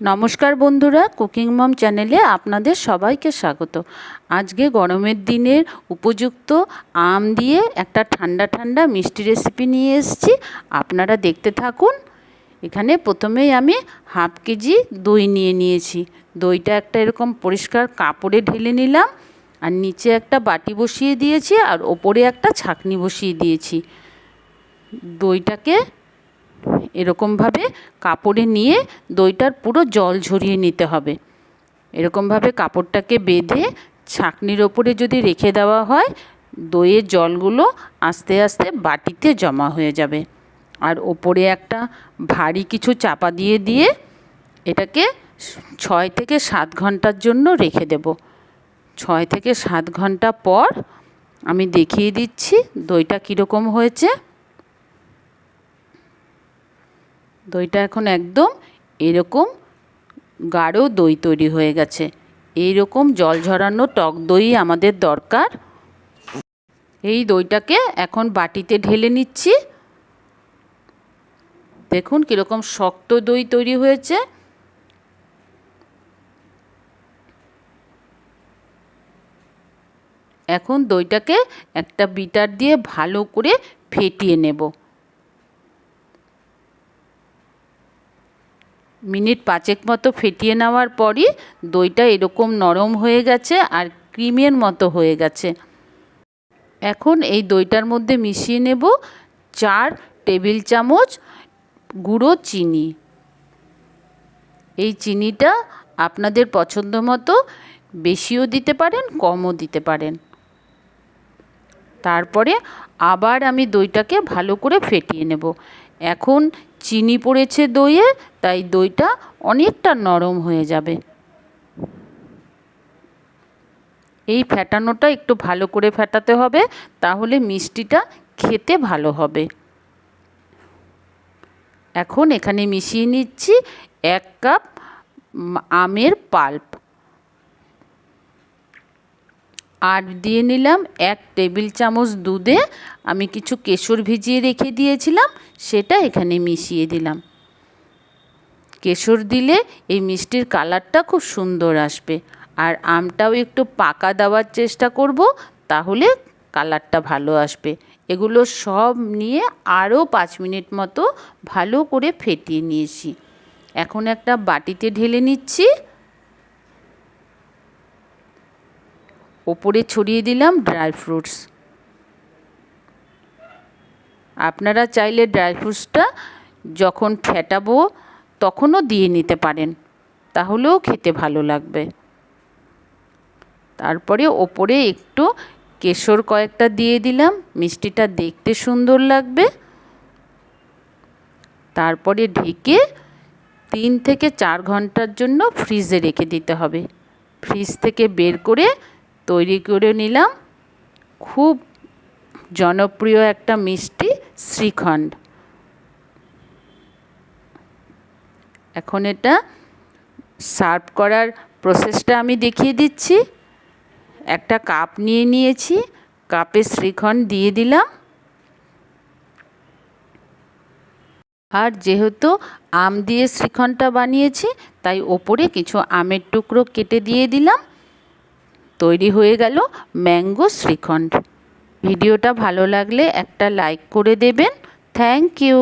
নমস্কার বন্ধুরা, কুকিং মম চ্যানেলে আপনাদের সবাইকে স্বাগত। আজকে গরমের দিনের উপযুক্ত আম দিয়ে একটা ঠান্ডা ঠান্ডা মিষ্টি রেসিপি নিয়ে এসেছি। আপনারা দেখতে থাকুন। এখানে প্রথমেই আমি হাফ কেজি দই নিয়েছি। দইটা একটা এরকম পরিষ্কার কাপড়ে ঢেলে নিলাম, আর নিচে একটা বাটি বসিয়ে দিয়েছি, আর ওপরে একটা ছাঁকনি বসিয়ে দিয়েছি। দইটাকে এরকমভাবে কাপড়ে নিয়ে দইটার পুরো জল ঝরিয়ে নিতে হবে। এরকমভাবে কাপড়টাকে বেঁধে ছাঁকনির ওপরে যদি রেখে দেওয়া হয়, দইয়ের জলগুলো আস্তে আস্তে বাটিতে জমা হয়ে যাবে। আর ওপরে একটা ভারী কিছু চাপা দিয়ে এটাকে 6 থেকে 7 ঘন্টার জন্য রেখে দেব। 6 থেকে 7 ঘন্টা পর আমি দেখিয়ে দিচ্ছি দইটা কীরকম হয়েছে। দইটা এখন একদম এরকম গাঢ় দই তৈরি হয়ে গেছে। এইরকম জল ঝরানো টক দই আমাদের দরকার। এই দইটাকে এখন বাটিতে ঢেলে নিচ্ছি। দেখুন কীরকম শক্ত দই তৈরি হয়েছে। এখন দইটাকে একটা বিটার দিয়ে ভালো করে ফেটিয়ে নেব। মিনিট 5 মতো ফেটিয়ে নেওয়ার পরই দইটা এরকম নরম হয়ে গেছে আর ক্রিমের মতো হয়ে গেছে। এখন এই দইটার মধ্যে মিশিয়ে নেব 4 টেবিল চামচ গুঁড়ো চিনি। এই চিনিটা আপনাদের পছন্দ মতো বেশিও দিতে পারেন, কমও দিতে পারেন। তারপরে আবার আমি দইটাকে ভালো করে ফেটিয়ে নেব। এখন চিনি পড়েছে দইয়ে, তাই দইটা অনেকটা নরম হয়ে যাবে। এই ফেটানোটা একটু ভালো করে ফেটাতে হবে, তাহলে মিষ্টিটা খেতে ভালো হবে। এখন এখানে মিশিয়ে নিচ্ছি 1 কাপ আমের পাল্প, আর দিয়ে নিলাম 1 টেবিল চামচ দুধে আমি কিছু কেশর ভিজিয়ে রেখে দিয়েছিলাম, সেটা এখানে মিশিয়ে দিলাম। কেশর দিলে এই মিষ্টির কালারটা খুব সুন্দর আসবে। আর আমটাও একটু পাকা দেওয়ার চেষ্টা করব, তাহলে কালারটা ভালো আসবে। এগুলো সব নিয়ে আরও 5 মিনিট মতো ভালো করে ফেটিয়ে নিয়েছি। এখন একটা বাটিতে ঢেলে নিচ্ছি। ওপরে ছড়িয়ে দিলাম ড্রাই ফ্রুটস। আপনারা চাইলে ড্রাই ফ্রুটসটা যখন ফেটাবো তখনও দিয়ে নিতে পারেন, তাহলেও খেতে ভালো লাগবে। তারপরে ওপরে একটু কেশর কয়েকটা দিয়ে দিলাম, মিষ্টিটা দেখতে সুন্দর লাগবে। তারপরে ঢেকে 3 থেকে 4 ঘন্টার জন্য ফ্রিজে রেখে দিতে হবে। ফ্রিজ থেকে বের করে তৈরি করে নিলাম খুব জনপ্রিয় একটা মিষ্টি শ্রীখণ্ড। এখন এটা সার্ভ করার প্রসেসটা আমি দেখিয়ে দিচ্ছি। একটা কাপ নিয়েছি, কাপে শ্রীখণ্ড দিয়ে দিলাম। আর যেহেতু আম দিয়ে শ্রীখণ্ডটা বানিয়েছি, তাই ওপরে কিছু আমের টুকরো কেটে দিয়ে দিলাম। তৈরি হয়ে গেল ম্যাঙ্গো শ্রীখণ্ড। ভিডিওটা ভালো লাগলে একটা লাইক করে দেবেন। Thank you.